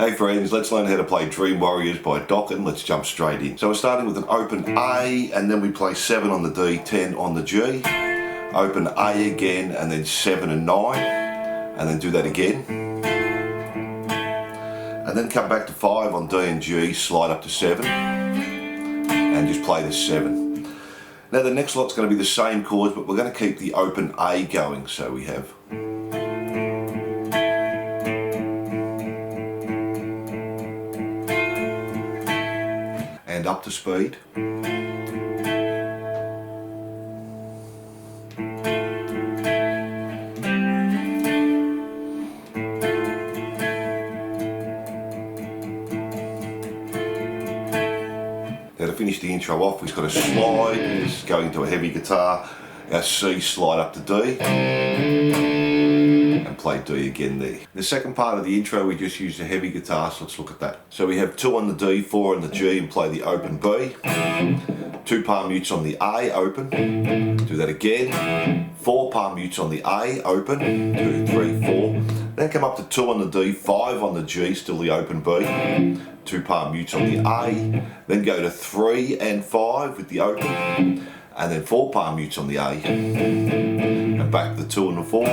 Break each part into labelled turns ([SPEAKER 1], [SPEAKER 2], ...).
[SPEAKER 1] Hey friends, let's learn how to play Dream Warriors by Dokken. Let's jump straight in. So we're starting with an open A, and then we play 7 on the D, 10 on the G. Open A again, and then 7 and 9. And then do that again. And then come back to 5 on D and G, slide up to 7. And just play this 7. Now the next lot's going to be the same chords, but we're going to keep the open A going. So we have... and up to speed. Now to finish the intro off, we've got a slide, it's going to a heavy guitar, our C slide up to D, and play D again there. The second part of the intro we just used a heavy guitar, so let's look at that. So we have 2 on the D, 4 on the G, and play the open B. 2 palm mutes on the A, open. Do that again. 4 palm mutes on the A, open. 2, 3, 4. Then come up to 2 on the D, 5 on the G, still the open B. 2 palm mutes on the A. Then go to 3 and 5 with the open. And then 4 palm mutes on the A. And back to the 2 and the 4.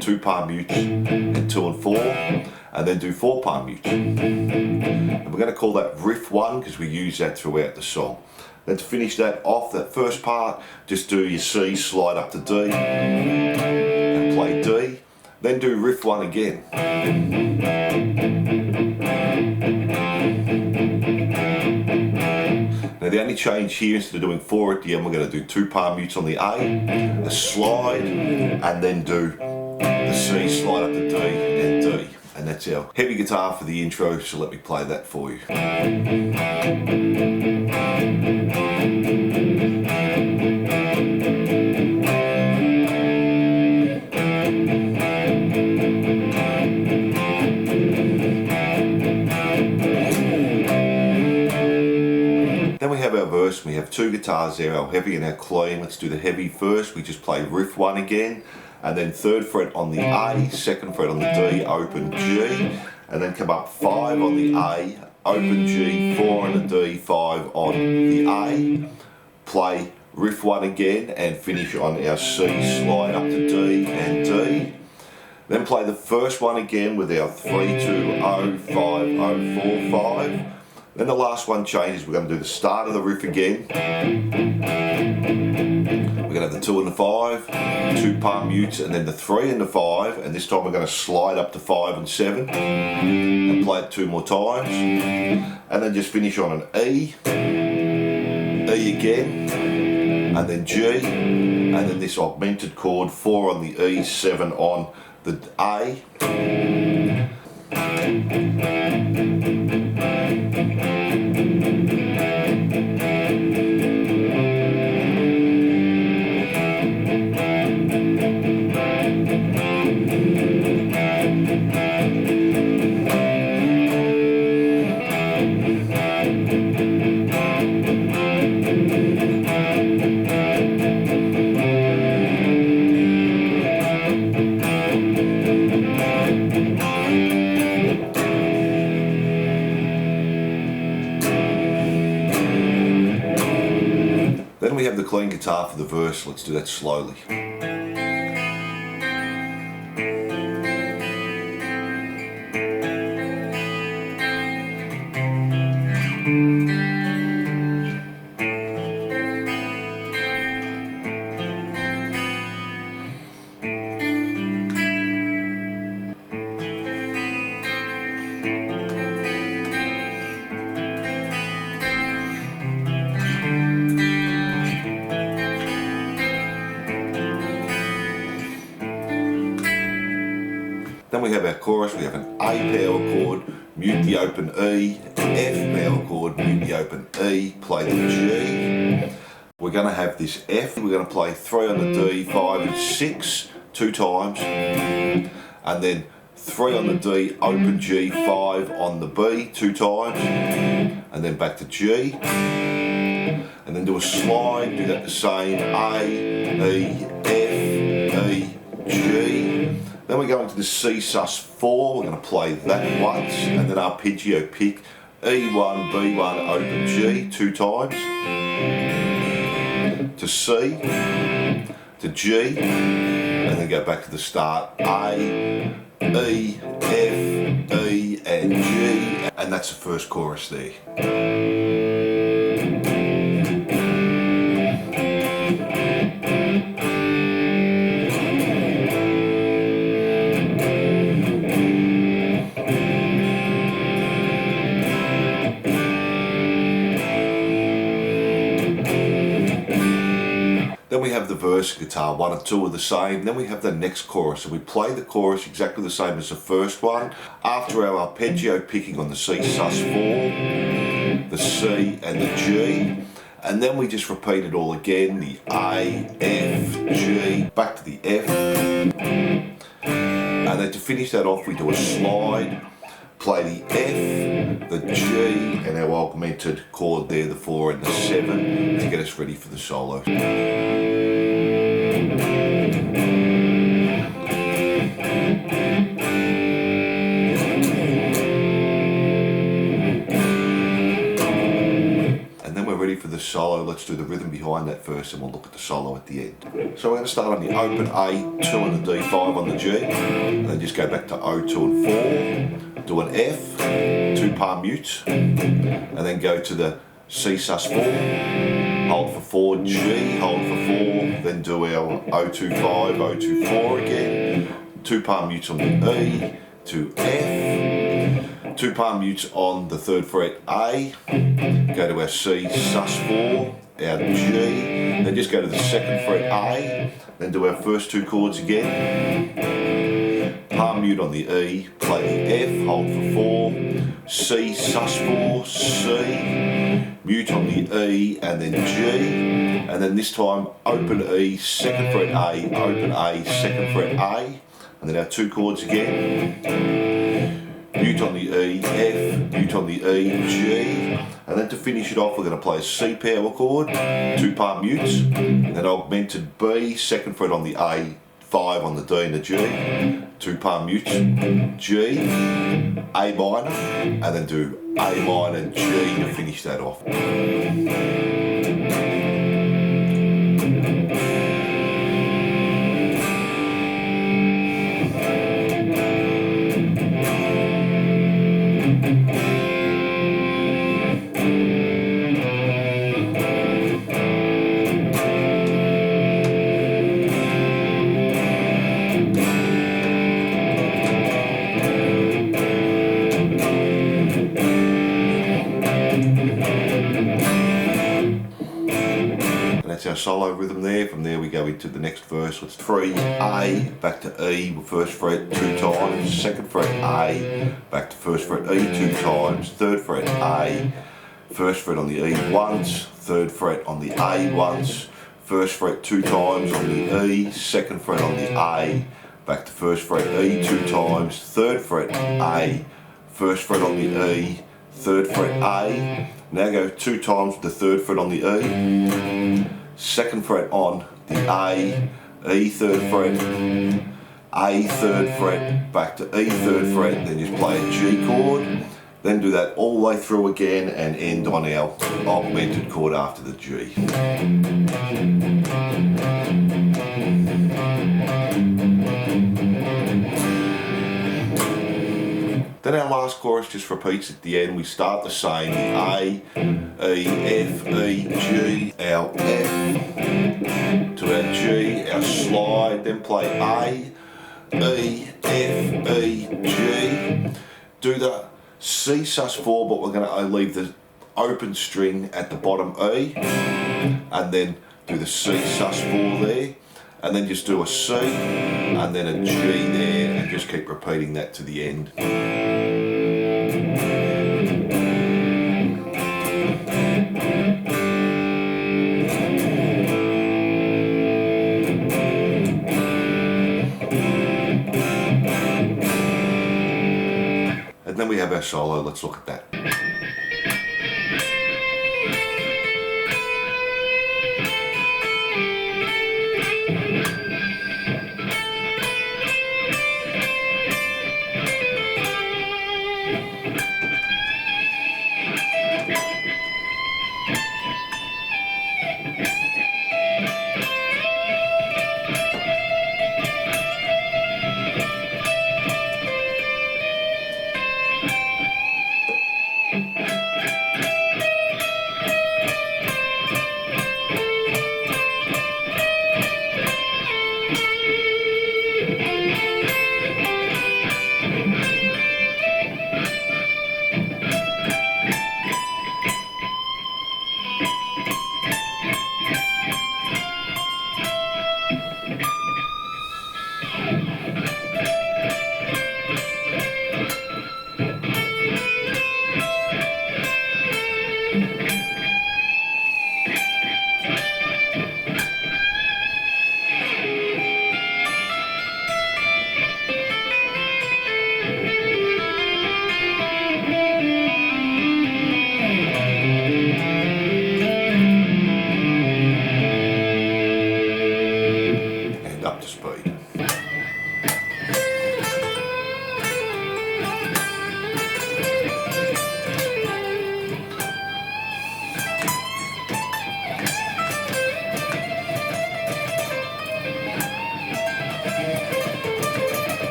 [SPEAKER 1] 2 palm mutes and 2 and 4. And then do 4 palm mutes. And we're going to call that riff 1 because we use that throughout the song. Then to finish that off, that first part, just do your C, slide up to D, and play D. Then do riff 1 again. Now the only change here, instead of doing 4 at the end, we're going to do 2 palm mutes on the A, a slide, and then do the C, slide up to D, and D. And that's our heavy guitar for the intro, so let me play that for you. Then we have our verse, we have 2 guitars there, our heavy and our clean. Let's do the heavy first, we just play riff 1 again, and then 3rd fret on the A, 2nd fret on the D, open G, and then come up 5 on the A, open G, 4 on the D, 5 on the A, play riff 1 again, and finish on our C, slide up to D and D. Then play the first one again with our 3, 2, 0, 5, 0, 4, 5. Then the last one changes, we're going to do the start of the riff again. We're going to have the 2 and the 5, 2 palm mutes, and then the 3 and the 5, and this time we're going to slide up to 5 and 7, and play it 2 more times, and then just finish on an E, E again, and then G, and then this augmented chord, 4 on the E, 7 on the A. Then we have the clean guitar for the verse. Let's do that slowly. Then we have our chorus, we have an A power chord, mute the open E, F power chord, mute the open E, play the G. We're going to have this F, we're going to play 3 on the D, 5 and 6, 2 times, and then 3 on the D, open G, 5 on the B, 2 times, and then back to G, and then do a slide, do that the same, A, E, F, E, G, Then we go into the C sus4, we're going to play that once, and then arpeggio pick E1, B1, open G 2 times, to C, to G, and then go back to the start, A, E, F, E and G, and that's the first chorus there. Then we have the verse guitar, 1 and 2 are the same. Then we have the next chorus, and we play the chorus exactly the same as the first one. After our arpeggio picking on the C sus4, the C and the G, and then we just repeat it all again, the A, F, G, back to the F, and then to finish that off we do a slide, play the F, the G, and our augmented chord there, the 4 and the 7, to get us ready for the solo. And then we're ready for the solo. Let's do the rhythm behind that first and we'll look at the solo at the end. So we're going to start on the open A, 2 and the D5 on the G, and then just go back to O2 and 4, do an F, 2 palm mutes, and then go to the C sus4, hold for 4, G, hold for 4, then do our O2 5, O2 4 again, 2 palm mutes on the E, to F, 2 palm mutes on the 3rd fret A, go to our C sus4, our G, then just go to the 2nd fret A, then do our first 2 chords again, palm mute on the E, play the F, hold for 4, C sus4, C, mute on the E and then G, and then this time open E, 2nd fret A, open A, 2nd fret A, and then our 2 chords again, mute on the E, F, mute on the E, G, and then to finish it off we're going to play a C power chord, 2 palm mutes, and then augmented B, 2nd fret on the A, 5 on the D and the G, 2 palm mutes, G, A minor, and then do A minor, G to finish that off. That's our solo rhythm there. From there we go into the next verse. It's 3, A, back to E, 1st fret 2 times, 2nd fret A, back to 1st fret E 2 times, 3rd fret A, 1st fret on the E once, 3rd fret on the A once, 1st fret 2 times on the E, 2nd fret on the A, back to 1st fret E 2 times, 3rd fret A, 1st fret on the E, 3rd fret A, now go 2 times with the 3rd fret on the E, 2nd fret on the A, E 3rd fret, A 3rd fret, back to E 3rd fret, then just play a G chord, then do that all the way through again and end on our augmented chord after the G. Then our last chorus just repeats at the end. We start the same, the A, E, F, E, G, our F to our G, our slide, then play A, E, F, E, G. Do the C sus4, but we're going to leave the open string at the bottom E, and then do the C sus4 there, and then just do a C, and then a G there, and just keep repeating that to the end. And then we have our solo. Let's look at that.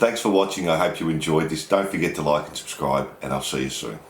[SPEAKER 1] thanks for watching. I hope you enjoyed this. Don't forget to like and subscribe, and I'll see you soon.